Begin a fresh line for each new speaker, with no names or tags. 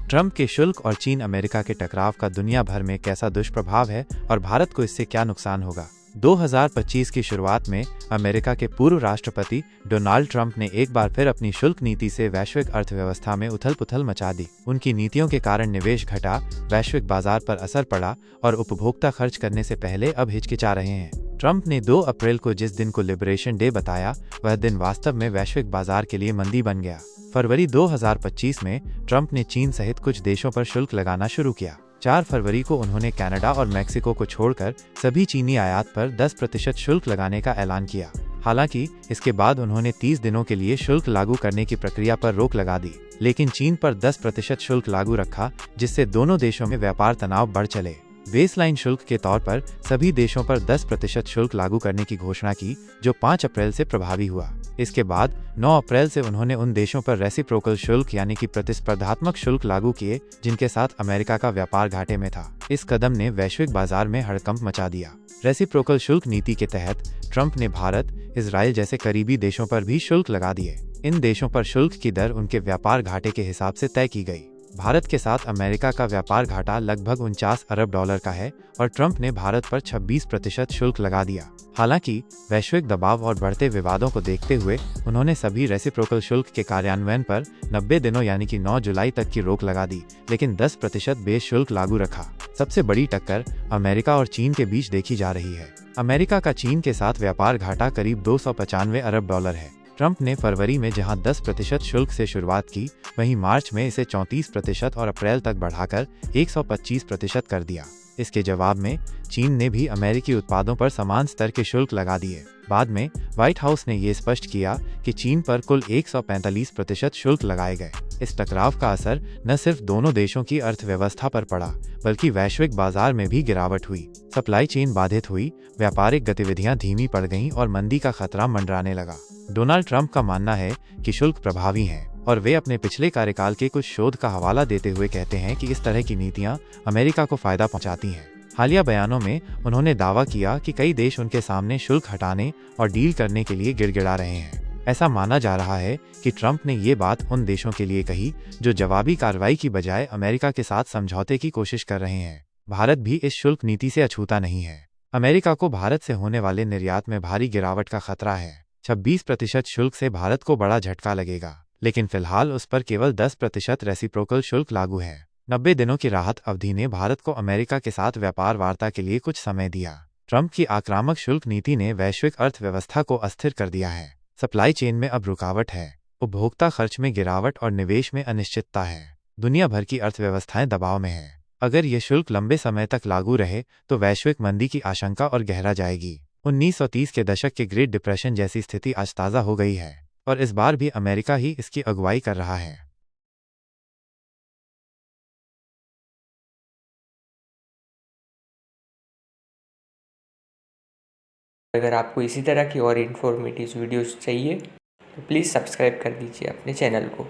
Trump के शुल्क और चीन अमेरिका के टकराव का दुनिया भर में कैसा दुष्प्रभाव है और भारत को इससे क्या नुकसान होगा। 2025 की शुरुआत में अमेरिका के पूर्व राष्ट्रपति डोनाल्ड ट्रंप ने एक बार फिर अपनी शुल्क नीति से वैश्विक अर्थव्यवस्था में उथल-पुथल मचा दी। उनकी नीतियों के कारण निवेश घटा, वैश्विक बाजार पर असर पड़ा और उपभोक्ता खर्च करने से पहले अब हिचकिचा रहे हैं। ट्रंप ने 2 अप्रैल को जिस दिन को लिबरेशन डे बताया, वह दिन वास्तव में वैश्विक बाजार के लिए मंदी बन गया। फरवरी 2025 में ट्रंप ने चीन सहित कुछ देशों पर शुल्क लगाना शुरू किया। 4 फरवरी को उन्होंने कनाडा और मेक्सिको को छोड़कर सभी चीनी आयात पर 10% शुल्क लगाने का ऐलान किया। हालांकि इसके बाद उन्होंने 30 दिनों के लिए शुल्क लागू करने की प्रक्रिया पर रोक लगा दी, लेकिन चीन पर 10% शुल्क लागू रखा, जिससे दोनों देशों में व्यापार तनाव बढ़ चले। बेसलाइन शुल्क के तौर पर सभी देशों पर 10% शुल्क लागू करने की घोषणा की, जो 5 अप्रैल से प्रभावी हुआ। इसके बाद 9 अप्रैल से उन्होंने उन देशों पर रेसिप्रोकल शुल्क यानी कि प्रतिस्पर्धात्मक शुल्क लागू किए जिनके साथ अमेरिका का व्यापार घाटे में था। इस कदम ने वैश्विक बाजार में हड़कंप मचा दिया। रेसिप्रोकल शुल्क नीति के तहत ट्रंप ने भारत, इजराइल जैसे करीबी देशों पर भी शुल्क लगा दिए। इन देशों पर शुल्क की दर उनके व्यापार घाटे के हिसाब से तय की गई। भारत के साथ अमेरिका का व्यापार घाटा लगभग $49 अरब का है और ट्रंप ने भारत पर 26% शुल्क लगा दिया। हालांकि वैश्विक दबाव और बढ़ते विवादों को देखते हुए उन्होंने सभी रेसिप्रोकल शुल्क के कार्यान्वयन पर 90 दिनों यानी कि 9 जुलाई तक की रोक लगा दी, लेकिन 10% बेस शुल्क लागू रखा। सबसे बड़ी टक्कर अमेरिका और चीन के बीच देखी जा रही है। अमेरिका का चीन के साथ व्यापार घाटा करीब $295 अरब है। ट्रंप ने फरवरी में जहां 10% शुल्क से शुरुआत की, वहीं मार्च में इसे 34% और अप्रैल तक बढ़ाकर 125% कर दिया। इसके जवाब में चीन ने भी अमेरिकी उत्पादों पर समान स्तर के शुल्क लगा दिए। बाद में व्हाइट हाउस ने ये स्पष्ट किया कि चीन पर कुल 145% शुल्क लगाए गए। इस टकराव का असर न सिर्फ दोनों देशों की अर्थव्यवस्था पर पड़ा, बल्कि वैश्विक बाजार में भी गिरावट हुई। सप्लाई चेन बाधित हुई, व्यापारिक गतिविधियां धीमी पड़ गईं और मंदी का खतरा मंडराने लगा। डोनाल्ड ट्रंप का मानना है कि शुल्क प्रभावी हैं और वे अपने पिछले कार्यकाल के कुछ शोध का हवाला देते हुए कहते हैं कि इस तरह की नीतियां अमेरिका को फायदा पहुंचाती हैं। हालिया बयानों में उन्होंने दावा किया कि कई देश उनके सामने शुल्क हटाने और डील करने के लिए गिड़गिड़ा रहे हैं। ऐसा माना जा रहा है कि ट्रंप ने ये बात उन देशों के लिए कही जो जवाबी कार्रवाई की बजाय अमेरिका के साथ समझौते की कोशिश कर रहे हैं। भारत भी इस शुल्क नीति से अछूता नहीं है। अमेरिका को भारत से होने वाले निर्यात में भारी गिरावट का खतरा है। 26% शुल्क से भारत को बड़ा झटका लगेगा, लेकिन फिलहाल उस पर केवल 10% रेसिप्रोकल शुल्क लागू है। 90 दिनों की राहत अवधि ने भारत को अमेरिका के साथ व्यापार वार्ता के लिए कुछ समय दिया। ट्रंप की आक्रामक शुल्क नीति ने वैश्विक अर्थव्यवस्था को अस्थिर कर दिया है। सप्लाई चेन में अब रुकावट है, उपभोक्ता खर्च में गिरावट और निवेश में अनिश्चितता है। दुनिया भर की अर्थव्यवस्थाएं दबाव में हैं। अगर ये शुल्क लंबे समय तक लागू रहे तो वैश्विक मंदी की आशंका और गहरा जाएगी। 1930 के दशक के ग्रेट डिप्रेशन जैसी स्थिति आज ताज़ा हो गई है और इस बार भी अमेरिका ही इसकी अगुवाई कर रहा है।
अगर आपको इसी तरह की और इन्फॉर्मेटिव वीडियोस चाहिए तो प्लीज़ सब्सक्राइब कर दीजिए अपने चैनल को।